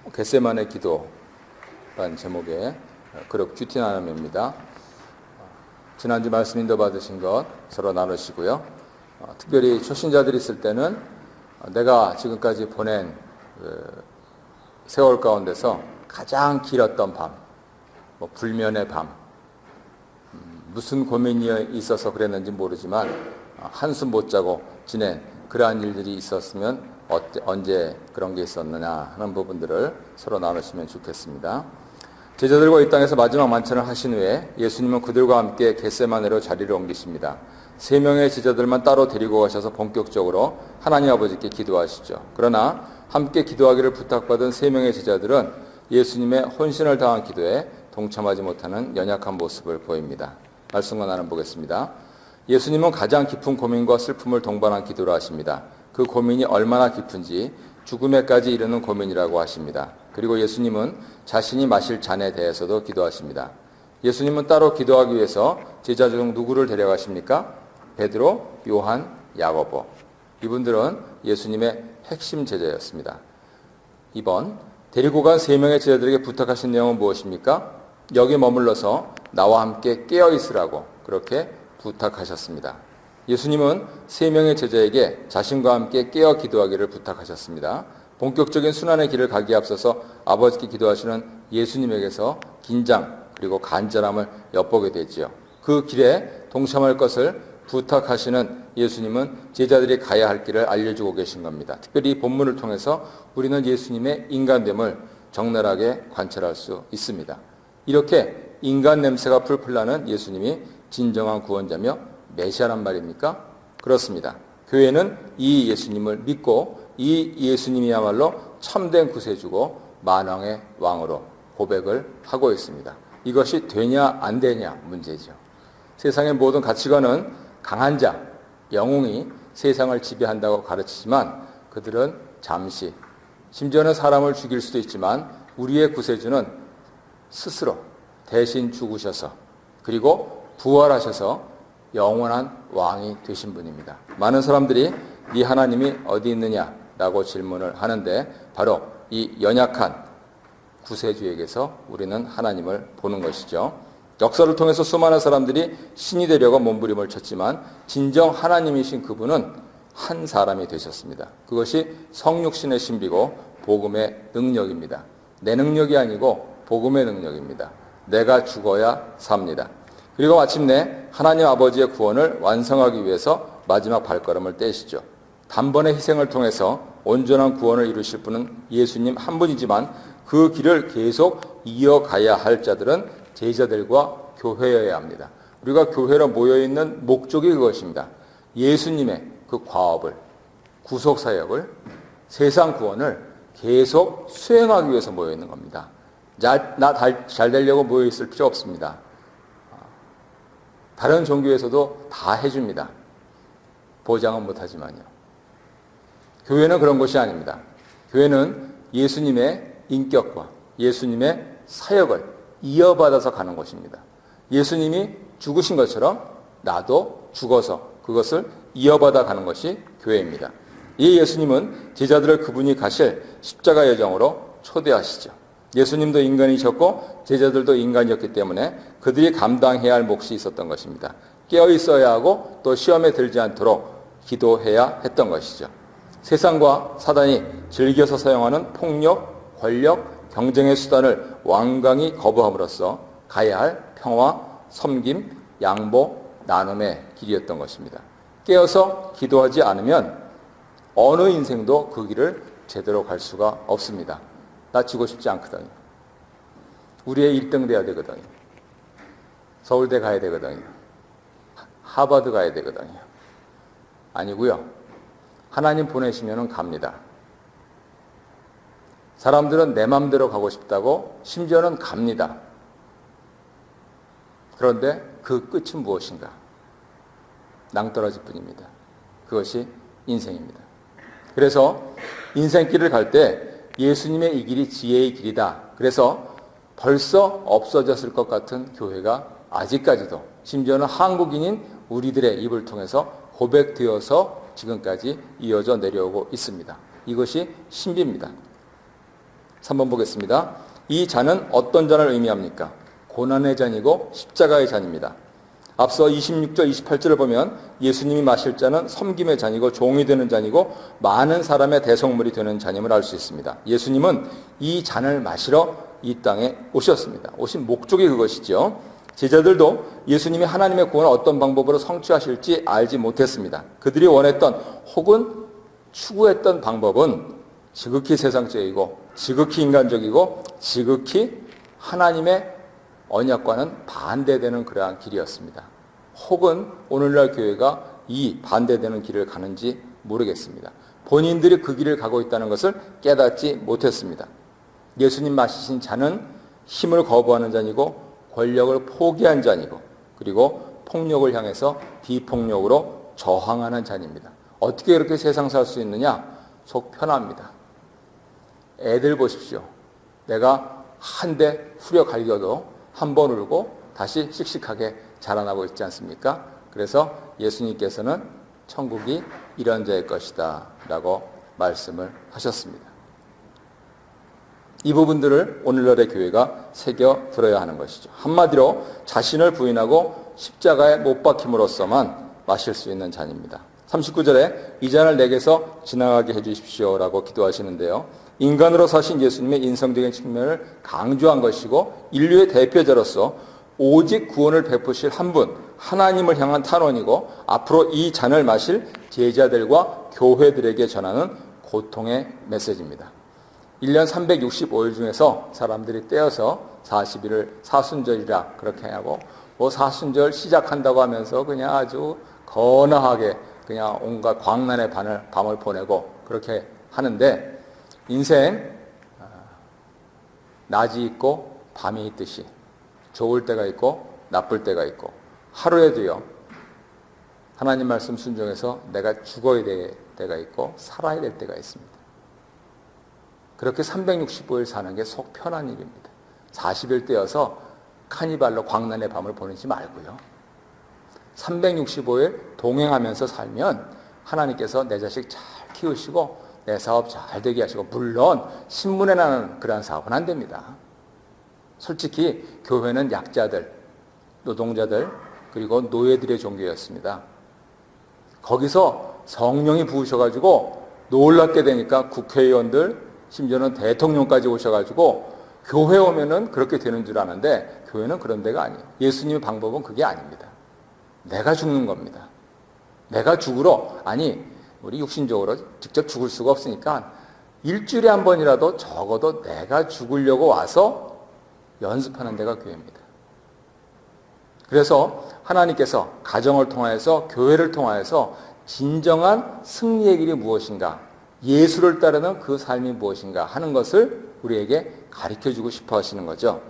겟세마네 기도라는 제목의 그룹 큐티 나눔입니다. 지난주 말씀 인도 받으신 것 서로 나누시고요. 특별히 초신자들이 있을 때는 내가 지금까지 보낸 세월 가운데서 가장 길었던 밤, 불면의 밤, 무슨 고민이 있어서 그랬는지 모르지만 한숨 못 자고 지낸 그러한 일들이 있었으면 언제 그런 게 있었느냐 하는 부분들을 서로 나누시면 좋겠습니다. 제자들과 이 땅에서 마지막 만찬을 하신 후에 예수님은 그들과 함께 겟세마네로 자리를 옮기십니다. 3명의 제자들만 따로 데리고 가셔서 본격적으로 하나님 아버지께 기도하시죠. 그러나 함께 기도하기를 부탁받은 3명의 제자들은 예수님의 혼신을 당한 기도에 동참하지 못하는 연약한 모습을 보입니다. 말씀과 나눠 보겠습니다. 예수님은 가장 깊은 고민과 슬픔을 동반한 기도를 하십니다. 그 고민이 얼마나 깊은지 죽음에까지 이르는 고민이라고 하십니다. 그리고 예수님은 자신이 마실 잔에 대해서도 기도하십니다. 예수님은 따로 기도하기 위해서 제자 중 누구를 데려가십니까? 베드로, 요한, 야고보. 이분들은 예수님의 핵심 제자였습니다. 이번 데리고 간 3명의 제자들에게 부탁하신 내용은 무엇입니까? 여기 머물러서 나와 함께 깨어 있으라고 그렇게 부탁하셨습니다. 예수님은 3명의 제자에게 자신과 함께 깨어 기도하기를 부탁하셨습니다. 본격적인 순환의 길을 가기에 앞서서 아버지께 기도하시는 예수님에게서 긴장 그리고 간절함을 엿보게 되지요. 그 길에 동참할 것을 부탁하시는 예수님은 제자들이 가야 할 길을 알려주고 계신 겁니다. 특별히 이 본문을 통해서 우리는 예수님의 인간됨을 적나라하게 관찰할 수 있습니다. 이렇게 인간 냄새가 풀풀 나는 예수님이 진정한 구원자며 메시아란 말입니까? 그렇습니다. 교회는 이 예수님을 믿고 이 예수님이야말로 참된 구세주고 만왕의 왕으로 고백을 하고 있습니다. 이것이 되냐 안 되냐 문제죠. 세상의 모든 가치관은 강한 자, 영웅이 세상을 지배한다고 가르치지만 그들은 잠시, 심지어는 사람을 죽일 수도 있지만 우리의 구세주는 스스로 대신 죽으셔서 그리고 부활하셔서 영원한 왕이 되신 분입니다. 많은 사람들이 네 하나님이 어디 있느냐라고 질문을 하는데 바로 이 연약한 구세주에게서 우리는 하나님을 보는 것이죠. 역사를 통해서 수많은 사람들이 신이 되려고 몸부림을 쳤지만 진정 하나님이신 그분은 한 사람이 되셨습니다. 그것이 성육신의 신비고 복음의 능력입니다. 내 능력이 아니고 복음의 능력입니다. 내가 죽어야 삽니다. 그리고 마침내 하나님 아버지의 구원을 완성하기 위해서 마지막 발걸음을 떼시죠. 단번의 희생을 통해서 온전한 구원을 이루실 분은 예수님 한 분이지만 그 길을 계속 이어가야 할 자들은 제자들과 교회여야 합니다. 우리가 교회로 모여있는 목적이 그것입니다. 예수님의 그 과업을, 구속사역을, 세상 구원을 계속 수행하기 위해서 모여있는 겁니다. 나 잘 되려고 모여있을 필요 없습니다. 다른 종교에서도 다 해줍니다. 보장은 못하지만요. 교회는 그런 것이 아닙니다. 교회는 예수님의 인격과 예수님의 사역을 이어받아서 가는 것입니다. 예수님이 죽으신 것처럼 나도 죽어서 그것을 이어받아 가는 것이 교회입니다. 이 예수님은 제자들을 그분이 가실 십자가 여정으로 초대하시죠. 예수님도 인간이셨고 제자들도 인간이었기 때문에 그들이 감당해야 할 몫이 있었던 것입니다. 깨어 있어야 하고 또 시험에 들지 않도록 기도해야 했던 것이죠. 세상과 사단이 즐겨서 사용하는 폭력, 권력, 경쟁의 수단을 완강히 거부함으로써 가야 할 평화, 섬김, 양보, 나눔의 길이었던 것입니다. 깨어서 기도하지 않으면 어느 인생도 그 길을 제대로 갈 수가 없습니다. 나 지고 싶지 않거든요. 우리의 1등 돼야 되거든요. 서울대 가야 되거든요. 하버드 가야 되거든요. 아니고요. 하나님 보내시면 갑니다. 사람들은 내 맘대로 가고 싶다고 심지어는 갑니다. 그런데 그 끝은 무엇인가? 낭떠러질 뿐입니다. 그것이 인생입니다. 그래서 인생길을 갈 때 예수님의 이 길이 지혜의 길이다. 그래서 벌써 없어졌을 것 같은 교회가 아직까지도 심지어는 한국인인 우리들의 입을 통해서 고백되어서 지금까지 이어져 내려오고 있습니다. 이것이 신비입니다. 3번 보겠습니다. 이 잔은 어떤 잔을 의미합니까? 고난의 잔이고 십자가의 잔입니다. 앞서 26절, 28절을 보면 예수님이 마실 잔은 섬김의 잔이고 종이 되는 잔이고 많은 사람의 대성물이 되는 잔임을 알 수 있습니다. 예수님은 이 잔을 마시러 이 땅에 오셨습니다. 오신 목적이 그것이죠. 제자들도 예수님이 하나님의 구원을 어떤 방법으로 성취하실지 알지 못했습니다. 그들이 원했던 혹은 추구했던 방법은 지극히 세상적이고 지극히 인간적이고 지극히 하나님의 언약과는 반대되는 그러한 길이었습니다. 혹은 오늘날 교회가 이 반대되는 길을 가는지 모르겠습니다. 본인들이 그 길을 가고 있다는 것을 깨닫지 못했습니다. 예수님 마시신 잔은 힘을 거부하는 잔이고 권력을 포기한 잔이고 그리고 폭력을 향해서 비폭력으로 저항하는 잔입니다. 어떻게 그렇게 세상 살 수 있느냐? 속 편합니다. 애들 보십시오. 내가 한 대 후려 갈겨도 한 번 울고 다시 씩씩하게 자라나고 있지 않습니까? 그래서 예수님께서는 천국이 이런 자의 것이다 라고 말씀을 하셨습니다. 이 부분들을 오늘날의 교회가 새겨 들어야 하는 것이죠. 한마디로 자신을 부인하고 십자가에 못 박힘으로써만 마실 수 있는 잔입니다. 39절에 이 잔을 내게서 지나가게 해주십시오 라고 기도하시는데요. 인간으로 사신 예수님의 인성적인 측면을 강조한 것이고 인류의 대표자로서 오직 구원을 베푸실 한 분, 하나님을 향한 탄원이고 앞으로 이 잔을 마실 제자들과 교회들에게 전하는 고통의 메시지입니다. 1년 365일 중에서 사람들이 떼어서 40일을 사순절이라 그렇게 하고 사순절 시작한다고 하면서 그냥 아주 거나하게 그냥 온갖 광란의 밤을 보내고 그렇게 하는데 인생 낮이 있고 밤이 있듯이 좋을 때가 있고 나쁠 때가 있고 하루에도요 하나님 말씀 순종해서 내가 죽어야 될 때가 있고 살아야 될 때가 있습니다. 그렇게 365일 사는 게 속 편한 일입니다. 40일 떼어서 카니발로 광란의 밤을 보내지 말고요. 365일 동행하면서 살면 하나님께서 내 자식 잘 키우시고 내 사업 잘 되게 하시고 물론 신문에 나는 그런 사업은 안 됩니다. 솔직히 교회는 약자들, 노동자들 그리고 노예들의 종교였습니다. 거기서 성령이 부으셔가지고 놀랍게 되니까 국회의원들 심지어는 대통령까지 오셔가지고 교회 오면은 그렇게 되는 줄 아는데 교회는 그런 데가 아니에요. 예수님의 방법은 그게 아닙니다. 내가 죽는 겁니다. 내가 죽으러 우리 육신적으로 직접 죽을 수가 없으니까 일주일에 한 번이라도 적어도 내가 죽으려고 와서 연습하는 데가 교회입니다. 그래서 하나님께서 가정을 통하여서 교회를 통하여서 진정한 승리의 길이 무엇인가 예수를 따르는 그 삶이 무엇인가 하는 것을 우리에게 가르쳐주고 싶어 하시는 거죠.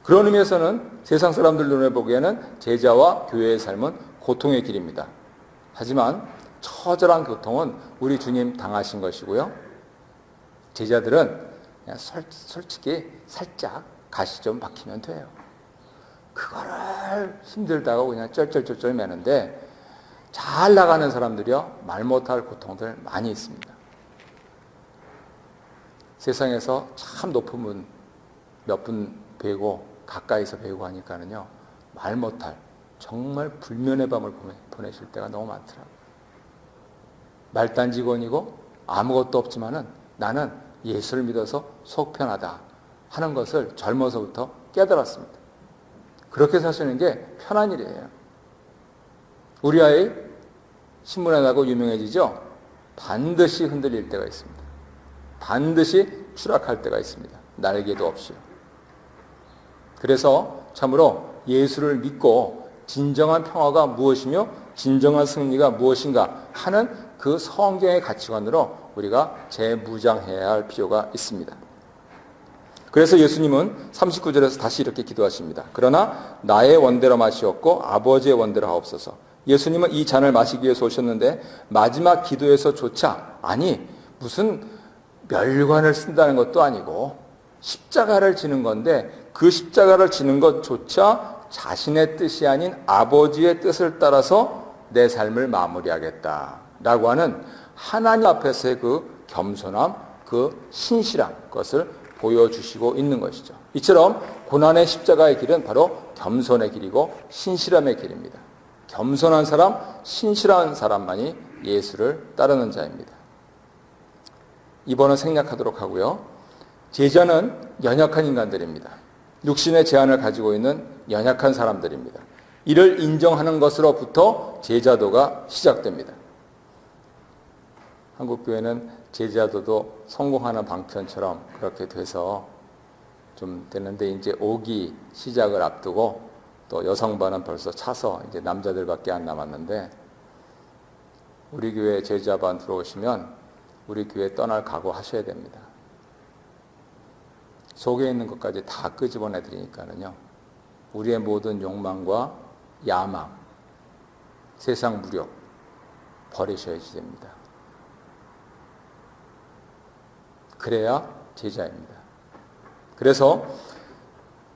그런 의미에서는 세상 사람들 눈에 보기에는 제자와 교회의 삶은 고통의 길입니다. 하지만 처절한 고통은 우리 주님 당하신 것이고요. 제자들은 그냥 솔직히 살짝 가시 좀 박히면 돼요. 그거를 힘들다고 그냥 쩔쩔쩔쩔 매는데 잘 나가는 사람들이요. 말 못할 고통들 많이 있습니다. 세상에서 참 높은 분 몇 분 뵈고 가까이서 뵈고 하니까는요. 말 못할 정말 불면의 밤을 보내실 때가 너무 많더라고요. 말단 직원이고 아무것도 없지만은 나는 예수를 믿어서 속 편하다 하는 것을 젊어서부터 깨달았습니다. 그렇게 사시는 게 편한 일이에요. 우리 아이 신문에 나고 유명해지죠? 반드시 흔들릴 때가 있습니다. 반드시 추락할 때가 있습니다. 날개도 없이요. 그래서 참으로 예수를 믿고 진정한 평화가 무엇이며 진정한 승리가 무엇인가 하는 그 성경의 가치관으로 우리가 재무장해야 할 필요가 있습니다. 그래서 예수님은 39절에서 다시 이렇게 기도하십니다. 그러나 나의 원대로 마시옵고 아버지의 원대로 하옵소서. 예수님은 이 잔을 마시기 위해서 오셨는데 마지막 기도에서조차 무슨 멸관을 쓴다는 것도 아니고 십자가를 지는 건데 그 십자가를 지는 것조차 자신의 뜻이 아닌 아버지의 뜻을 따라서 내 삶을 마무리하겠다라고 하는 하나님 앞에서의 그 겸손함, 그 신실함, 그것을 보여주시고 있는 것이죠. 이처럼 고난의 십자가의 길은 바로 겸손의 길이고 신실함의 길입니다. 겸손한 사람, 신실한 사람만이 예수를 따르는 자입니다. 이번은 생략하도록 하고요. 제자는 연약한 인간들입니다. 육신의 제한을 가지고 있는 연약한 사람들입니다. 이를 인정하는 것으로부터 제자도가 시작됩니다. 한국교회는 제자도도 성공하는 방편처럼 그렇게 돼서 좀 되는데, 이제 5기 시작을 앞두고 또 여성반은 벌써 차서 이제 남자들밖에 안 남았는데, 우리 교회 제자반 들어오시면 우리 교회 떠날 각오 하셔야 됩니다. 속에 있는 것까지 다 끄집어내 드리니까는요, 우리의 모든 욕망과 야망, 세상 무력 버리셔야지 됩니다. 그래야 제자입니다. 그래서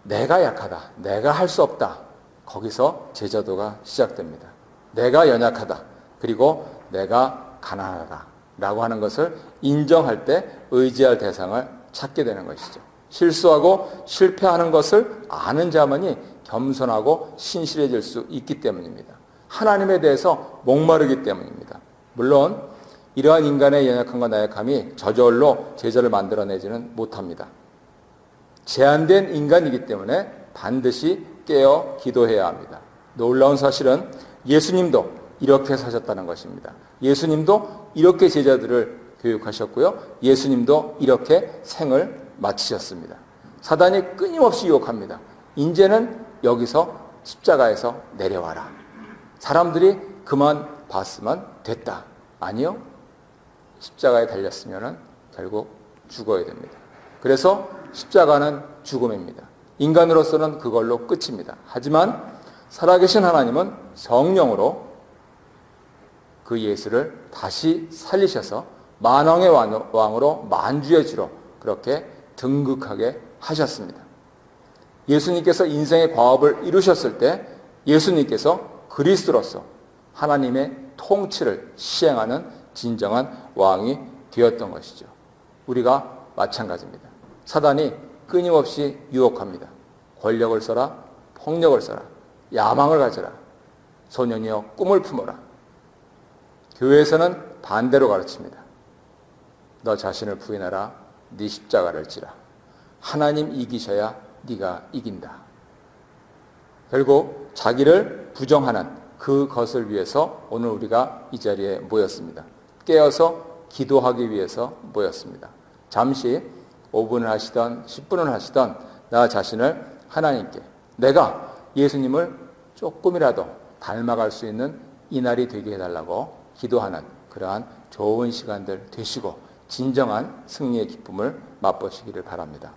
내가 약하다, 내가 할 수 없다, 거기서 제자도가 시작됩니다. 내가 연약하다, 그리고 내가 가난하다 라고 하는 것을 인정할 때 의지할 대상을 찾게 되는 것이죠. 실수하고 실패하는 것을 아는 자만이 겸손하고 신실해질 수 있기 때문입니다. 하나님에 대해서 목마르기 때문입니다. 물론 이러한 인간의 연약함과 나약함이 저절로 제자를 만들어내지는 못합니다. 제한된 인간이기 때문에 반드시 깨어 기도해야 합니다. 놀라운 사실은 예수님도 이렇게 사셨다는 것입니다. 예수님도 이렇게 제자들을 교육하셨고요. 예수님도 이렇게 생을 마치셨습니다. 사단이 끊임없이 유혹합니다. 이제는 여기서 십자가에서 내려와라. 사람들이 그만 봤으면 됐다. 아니요. 십자가에 달렸으면 결국 죽어야 됩니다. 그래서 십자가는 죽음입니다. 인간으로서는 그걸로 끝입니다. 하지만 살아계신 하나님은 성령으로 그 예수를 다시 살리셔서 만왕의 왕으로 만주의 주로 그렇게 등극하게 하셨습니다. 예수님께서 인생의 과업을 이루셨을 때 예수님께서 그리스도로서 하나님의 통치를 시행하는 진정한 왕이 되었던 것이죠. 우리가 마찬가지입니다. 사단이 끊임없이 유혹합니다. 권력을 써라, 폭력을 써라, 야망을 가져라, 소년이여 꿈을 품어라. 교회에서는 반대로 가르칩니다. 너 자신을 부인하라, 네 십자가를 지라. 하나님 이기셔야 네가 이긴다. 결국 자기를 부정하는 그것을 위해서 오늘 우리가 이 자리에 모였습니다. 깨어서 기도하기 위해서 모였습니다. 잠시 5분을 하시던 10분을 하시던 나 자신을 하나님께, 내가 예수님을 조금이라도 닮아갈 수 있는 이 날이 되게 해달라고 기도하는 그러한 좋은 시간들 되시고 진정한 승리의 기쁨을 맛보시기를 바랍니다.